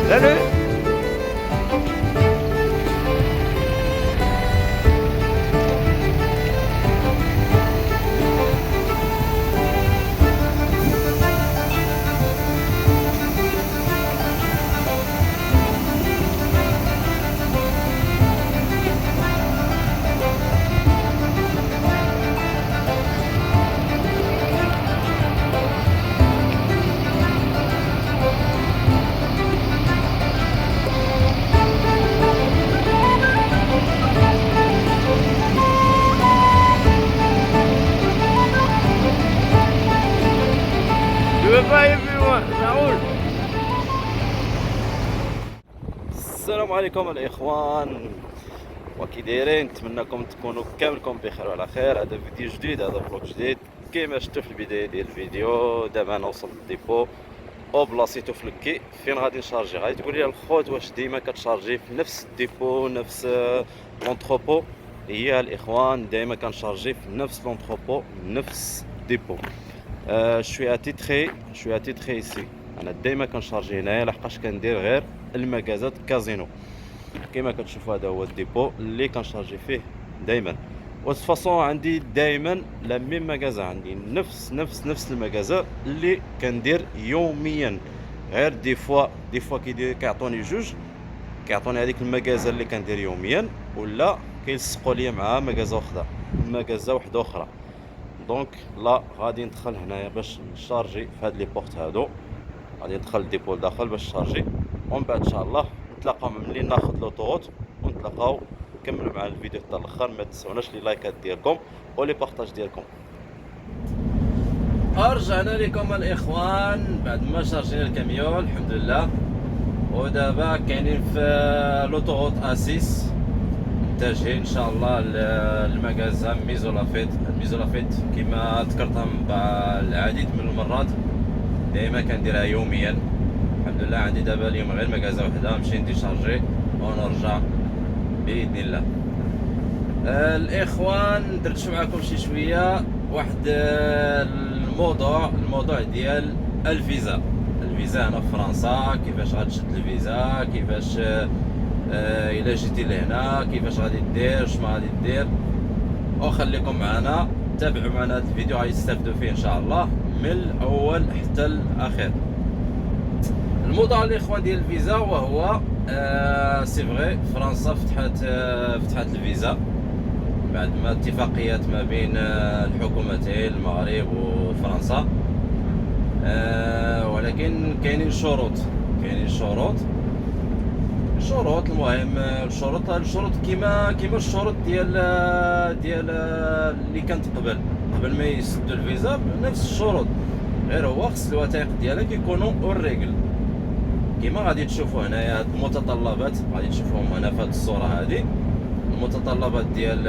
Salut. Goodbye everyone. نعود. السلام عليكم الاخوان، وكي دايرين؟ نتمنىكم تكونوا كاملكم بخير وعلى خير. هذا فيديو جديد، هذا فلوق جديد. كيما شفتوا في البدايه ديال الفيديو، دابا انا وصلت للديبو او بلاصيتو في الكي. فين غادي نشارجي؟ غادي تقول لي الخوت واش ديما كتشارجي في نفس الديبو، نفس لونتروبو؟ هي الاخوان دائما كنشارجي في نفس لونتروبو، نفس الديبو. شويه تيتخي سي. انا دائما كنشارجي هنايا لحقاش كندير غير المكازات كازينو. كما كتشوفوا هذا هو الديبو اللي كنشارجي فيه دائما. وفاصون عندي دائما لا ميم مكازا، عندي نفس المكازا اللي كندير يوميا. غير دي فوا كيعطوني جوج، كيعطوني هذيك المكازا اللي كندير يوميا، ولا كيلصقوا لي مع مكازا وحده اخرى. دونك لا، غادي ندخل هنايا باش نشارجي في هاد لي بورت هادو. غادي ندخل الديبو لداخل باش نشارجي، ومن بعد ان شاء الله نتلاقاو ملي ناخذ لوطوروت، ونتلاقاو نكملوا مع الفيديو حتى الاخر. ما تنسوناش لي لايكات ديالكم ولي بارطاج ديالكم. رجعنا لكم الاخوان بعد ما شارجينا الكاميون الحمد لله، ودابا كاينين في لوطوروت اسيس متجهين ان شاء الله للمغازا ميزولافيت. الميزولافيت كما ذكرتها العديد من المرات دائما كنديرها يوميا. الحمد لله عندي دابا اليوم غير مغازا وحده، نمشي نديشارجي ونرجع باذن الله. الاخوان درت معكم شويه واحد الموضوع ديال الفيزا هنا في فرنسا. كيفاش غتشد الفيزا، كيفاش الا جيتي لهنا كيفاش غادي دير، شنو غادي دير. وخليكم معنا، تابعوا معنا هذا الفيديو، غادي تستافدوا فيه ان شاء الله من الاول حتى الاخير. الموضوع الاخوان ديال الفيزا، وهو سي فغي فرنسا فتحت الفيزا بعد ما اتفاقيات ما بين الحكومتين المغرب وفرنسا. ولكن كاينين شروط. المهم الشروط كيما الشروط ديال اللي كانت قبل ما يسدوا الفيزا، نفس الشروط، غير هو خص الوثائق ديالك يكونوا اوريغل. كيما غادي تشوفوا هنايا هاد المتطلبات، غادي تشوفوهم هنا في هاد الصوره هذه، المتطلبات ديال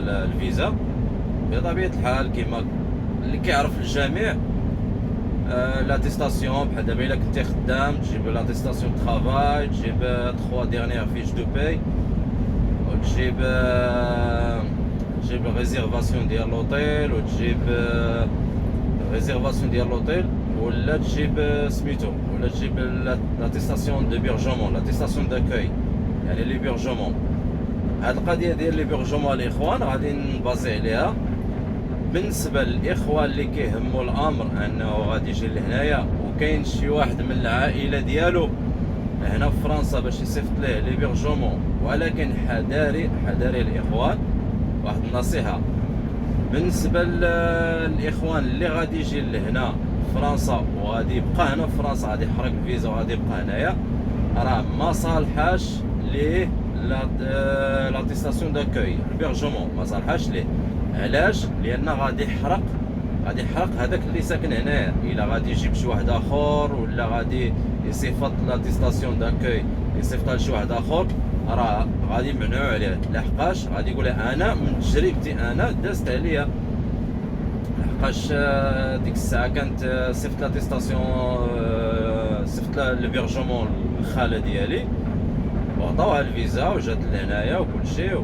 الفيزا. بطبيعه الحال كيما اللي كيعرف الجميع، لاتيستاسيون. بحال دابا الا كنتي خدام تجيب لاتيستاسيون طرافاي، تجيب 3 ديرنيير فيش دو باي، وتجيب ريزيرفاسيون ديال لوطيل، وتجيب ريزيرفاسيون ديال لوطيل، ولا تجيب سميتو، ولا تجيب لاتيستاسيون دو بيرجومون، لاتيستاسيون داكوي، يعني لي بيرجومون. هاد القضيه ديال لي بيرجومون الاخوان غادي نبازي عليها. بالنسبه للاخوان اللي كيهموا الامر انه غادي يجي لهنايا وكاين شي واحد من العائله ديالو هنا في فرنسا باش يصيفط ليه لي بيرجومون، ولكن حذاري الاخوان، واحد النصيحه بالنسبه للاخوان اللي غادي يجي لهنا فرنسا وغادي يبقى هنا في فرنسا، غادي يحرق الفيزا وغادي يبقى هنايا، راه ما صالحاش ليه لاتيستاسيون داكوي، البيرجومون ما صالحاش ليه. علاش؟ لان غادي يحرق هذاك اللي ساكن هنايا. الا غادي يجيب شي واحد اخر، ولا غادي يصيفط لاتيستاسيون داكوي يصيفطها لشي واحد اخر، راه غادي يمنعوا عليه. لحقاش غادي يقول انا من تجربتي انا دازت عليا، لحقاش ديك الساعه كانت صيفط لاتيستاسيون، صيفط البيرجومون للخاله ديالي، وعطاوها الفيزا وجات لهنايا وكلشي،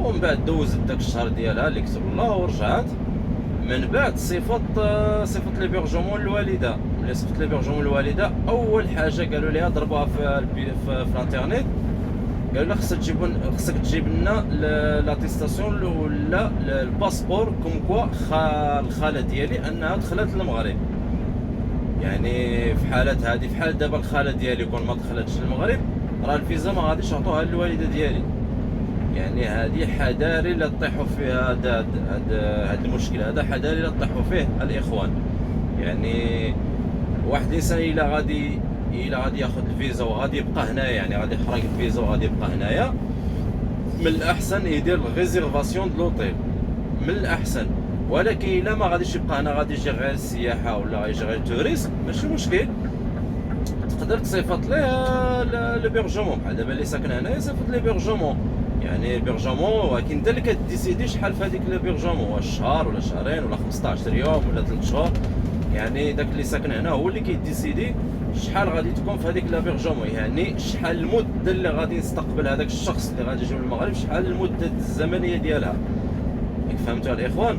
ومن بعد دوزت داك الشهر ديالها اللي كتب الله ورجعت. من بعد صيفط لي بيرجومون للوالده ملي صيفط ليبرجمون للوالده، اول حاجه قالوا ليها ضربوها في الانترنيت، قالوا لها خصك تجيب لنا لاتيستاسيون ولا الباسبور كوم كوا الخاله ديالي انها دخلت للمغرب. يعني في حالات هذه، في حال دابا الخاله ديالي كون ما دخلتش للمغرب، راه الفيزا ما غاديش يعطوها للوالده ديالي. يعني هذه حذاري لا تطيحوا فيها، هذا المشكل هذا حذاري لا تطيحوا فيه الاخوان. يعني واحد الانسان الا غادي ياخذ الفيزا وغادي يبقى هنايا، يعني غادي يحرق الفيزا وغادي يبقى هنايا، من الاحسن يدير ريزيرفاسيون د لوطيل، من الاحسن. ولكن الا ما غاديش يبقى هنا، غادي يجي غير السياحه ولا غادي يجي غير توريست، ماشي مشكل، تقدر تصيفط ليه ليبرجمون. بحال دابا اللي ساكن هنا يصيفط ليبرجمون، يعني البيرجمون، ولكن انت اللي كديسيدي شحال في هذيك البيرجمون، واش شهر ولا شهرين ولا 15 يوم ولا 3 شهور. يعني داك اللي ساكن هنا هو اللي كيديسيدي شحال غادي تكون في هذيك لابيرجمون، يعني شحال المده اللي غادي يستقبل هذاك الشخص اللي غادي يجي من المغرب، شحال المده الزمنيه ديالها. فهمتوا الاخوان؟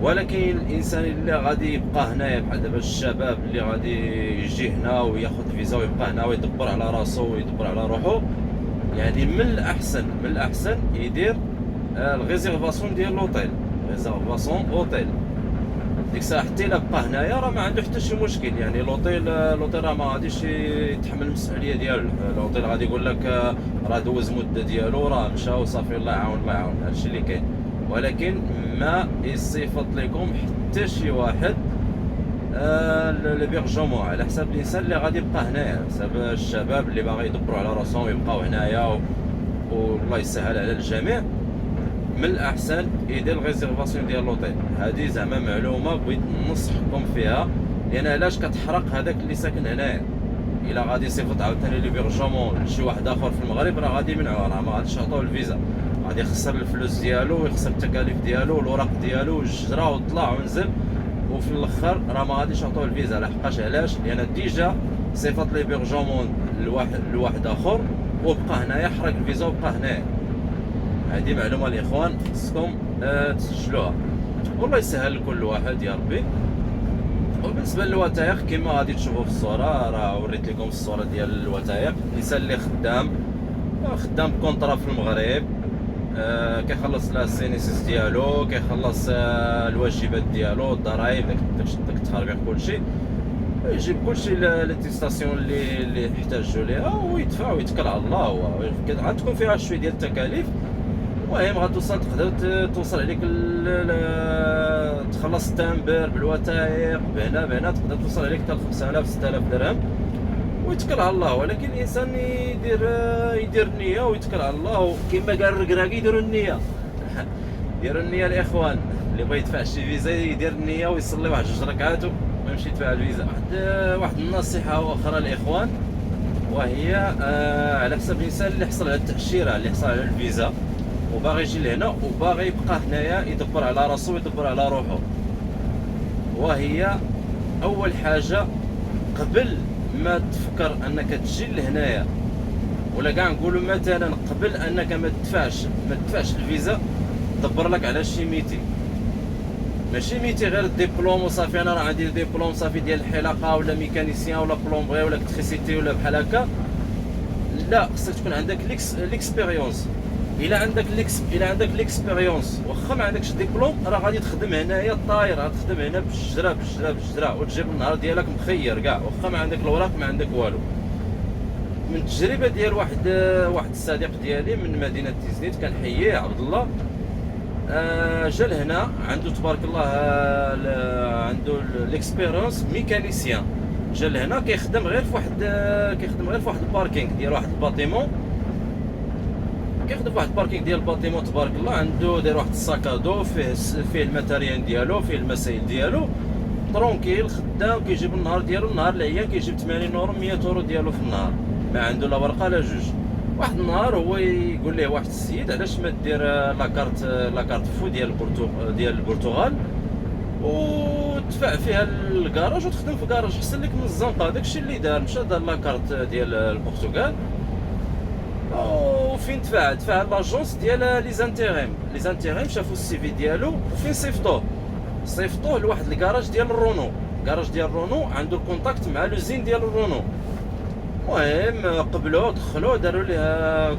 ولكن الانسان اللي غادي يبقى هنايا، بحال دابا الشباب اللي غادي يجي هنا وياخذ الفيزا ويبقى هنا ويدبر على راسو ويدبر على روحو، يعني من الاحسن يدير الريزيرفاسيون ديال لوطيل، ريزيرفاسيون اوتيل. ديك الساعه حتى الا بقى هنايا راه ما عنده حتى شي مشكل. يعني لوطيل راه ما غاديش يتحمل المسؤوليه ديالو. لوطيل غادي يقول لك راه دوز مده ديالو، راه مشى وصافي، الله يعاون الله يعاون، هادشي اللي كاين. ولكن ما يصيفط لكم حتى شي واحد البيرجمون على حساب الانسان اللي غادي يبقى هنايا، على حساب الشباب اللي باغي يدبروا على راسهم ويبقاو هنايا، والله يسهل على الجميع. من الاحسن يدير الريزيرفاسيون ديال لوطيل. هذه زعما معلومه بغيت ننصحكم فيها، لان علاش كتحرق هذاك اللي ساكن هنايا. الا غادي يصيفط عاوتاني ليبرجمون لشي واحد اخر في المغرب، راه غادي يمنعوه، راه ما غاديش يعطوه الفيزا، غادي يخسر الفلوس ديالو ويخسر التكاليف ديالو والوراق ديالو والجرا وطلع ونزل، وفي الاخر راه ما غاديش يعطوه الفيزا. لحقاش علاش؟ لان ديجا صيفط ليبرجمون لواحد اخر وبقى هنايا، حرق الفيزا وبقى هنايا. هذه معلومه الاخوان خصكم تسجلوها، والله يسهل لكل واحد يا ربي. وبالنسبه للوثائق كما غادي تشوفوا في الصوره، راه وريت لكم الصوره ديال الوثائق. الانسان اللي خدام كونطرا في المغرب، كيخلص لا السينيسيس ديالو، كيخلص الواجبات ديالو، الضرائب، داك التخاربيق كلشي، يجيب كلشي للتيستاسيون اللي يحتاجوا ليها ويدفع ويتكل على الله. غتكون فيها شويه ديال التكاليف، المهم غتوصل، تقدر توصل عليك تخلص التامبر بالوثائق بهنا تقدر توصل عليك حتى 5000 6000 درهم ويتكل على الله. ولكن الانسان يدير النيه ويتكل على الله، وكما قال الركراكي يديروا النيه ديروا النيه الاخوان. اللي بغى يدفع شي فيزا يدير النيه ويصلي واحد 2 ركعات ويمشي يدفع الفيزا. واحد النصيحه اخرى الاخوان، وهي على حسب الانسان اللي حصل على التاشيره، اللي حصل على الفيزا وباغي يجي لهنا وباغي يبقى هنايا، يدبر على راسو ويدبر على روحو. وهي اول حاجه، قبل ما تفكر انك تجي لهنايا، ولا كاع نقولوا مثلا قبل انك ما تدفعش الفيزا، دبر لك على شي ميتي. ماشي ميتي غير الدبلوم وصافي، انا راه عندي ديبلوم صافي ديال الحلاقه ولا ميكانيسيان ولا بلومبري ولا الكتريسيتي ولا بحال هكا. لا، خصك تكون عندك ليكسبيريونس. الا عندك ليكسبيريونس واخا ما عندكش ديبلوم، راه غادي تخدم هنايا الطاير، غتخدم هنا بالجرا وتجيب النهار ديالك مخير كاع، واخا ما عندك الوراق ما عندك والو. من التجربه ديال واحد الصديق ديالي من مدينه تيزنيت، كنحييه عبد الله، جا لهنا، عنده تبارك الله عنده ليكسبيريونس ميكانيسيان. جا لهنا كيخدم غير في واحد الباركينغ ديال واحد الباتيمون، كيخدم في واحد الباركينغ ديال الباتيمون تبارك الله. عنده داير واحد الساكادو فيه الماتيريال ديالو، فيه المسائل ديالو، ترونكيل خدام، كيجيب النهار ديالو، النهار العيان كيجيب 80 اورو 100 اورو ديالو في النهار، ما عنده لا ورقه لا جوج. واحد النهار هو يقول ليه واحد السيد، علاش ما دير لاكارت فو ديال البرتغال وتدفع فيها الكراج وتخدم في كراج، احسن لك من الزنقه. داكشي اللي دار، مشى دار لاكارت ديال البرتغال، وفين دفع لاجونس ديال لي زانتيغيم شافوا السي في ديالو، وفين صيفطوه لواحد الكراج ديال الرونو. كراج ديال رونو عنده الكونتاكت مع لوزين ديال رونو. المهم قبلوه دخلوه داروا ليه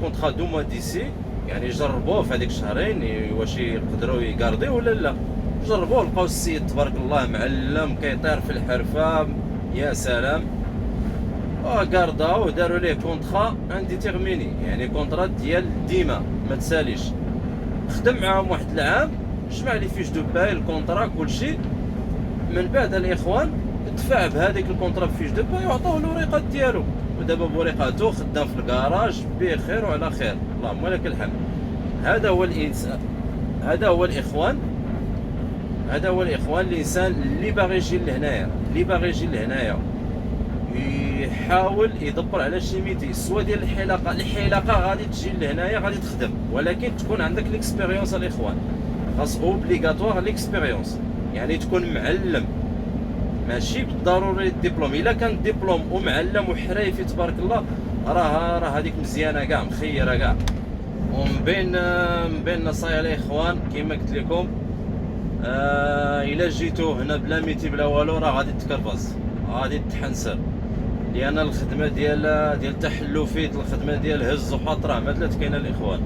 كونترا دو موا ديسي، يعني جربوه في هذيك الشهرين واش يقدروا يقارديو ولا لا. جربوه لقاو السيد تبارك الله معلم كيطير في الحرفه، يا سلام. قارداو وداروا ليه كونترا انديتيرميني، يعني كونترا ديال ديما ما تساليش. خدم معاهم واحد العام، جمع لي فيش دو باي الكونترا كلشي. من بعد الاخوان دفع بهذيك الكونترا فيش دو باي وعطوه الوريقات ديالو، ودابا بوريقاتو خدام في الكراج بخير وعلى خير، اللهم لك الحمد. هذا هو الانسان، هذا هو الاخوان، هذا هو الاخوان. الانسان اللي باغي يجي لهنايا، اللي باغي يجي لهنايا يحاول يدبر على شي ميتي، سوا ديال الحلاقه. الحلاقه غادي تجي لهنايا غادي تخدم، ولكن تكون عندك ليكسبيريونس الاخوان. خاص اوبليغاتوار ليكسبيريونس، يعني تكون معلم، ماشي بالضروري الدبلوم. الا كان دبلوم ومعلم وحريفي تبارك الله راه هذيك مزيانه كاع، مخيره كاع. ومن بين نصايح الاخوان كما قلت لكم، الا جيتو هنا بلا ميتي بلا والو راه غادي تكرفص، غادي تحنسر. لان الخدمه ديال تحلفيت، الخدمه ديال هز وحط راه ما ثلاث كاينه الاخوان.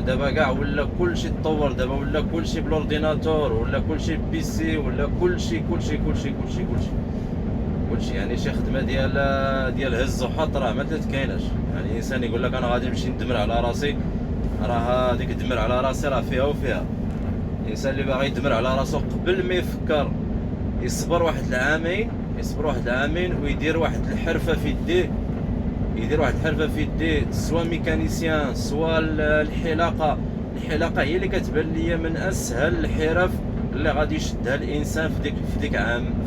دابا كاع ولا كلشي تطور، دابا ولا كلشي بالاورديناتور، ولا كلشي بيسي، ولا كلشي يعني شي خدمه ديال هز وحط راه ما كايناش. يعني الانسان يقول لك انا غادي نمشي ندمر على راسي، راه هذيك دمر على راسي راه فيها وفيها. الانسان اللي باغي يدمر على راسو قبل ما يفكر يصبر واحد العامين، ويدير واحد الحرفه في يديه، سواء ميكانيسيان سواء الحلاقه. الحلاقه هي اللي كتبان ليا من اسهل الحرف اللي غادي يشدها الانسان في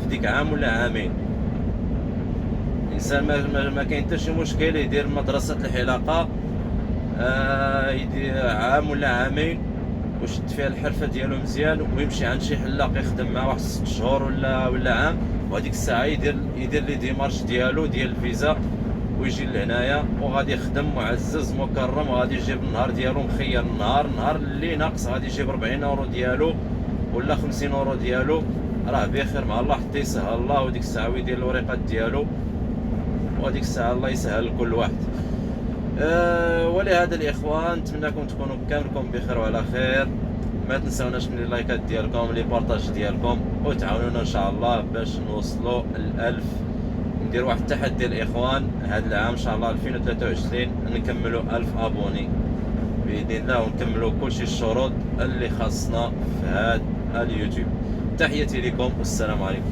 ديك عام ولا عامين. الانسان ما كاين حتى شي مشكل يدير مدرسه الحلاقه، يدير عام ولا عامين وشد فيها الحرفه ديالو مزيان، ويمشي عند شي حلاق يخدم معاه واحد 6 شهور ولا عام، وهذيك الساعه يدير لي ديمارش ديالو ديال الفيزا ويجي لهنايا، وغادي يخدم معزز مكرم، وغادي يجيب النهار ديالو مخير. النهار اللي ناقص غادي يجيب 40 اورو ديالو ولا 50 اورو ديالو، راه بخير مع الله حتى يسهل الله. وديك الساعه ويدير الوريقات ديالو، وديك الساعه الله يسهل لكل واحد. ولهذا الاخوان نتمنىكم تكونوا كاملكم بخير وعلى خير. ما تنساوناش من اللايكات ديالكم، لي بارطاج ديالكم، وتعاونونا ان شاء الله باش نوصلوا ال1000. ندير واحد التحدي الاخوان هذا العام ان شاء الله 2023 نكملوا 1000 ابوني باذن الله، ونكملوا كلشي الشروط اللي خاصنا في هذا اليوتيوب. تحياتي لكم والسلام عليكم.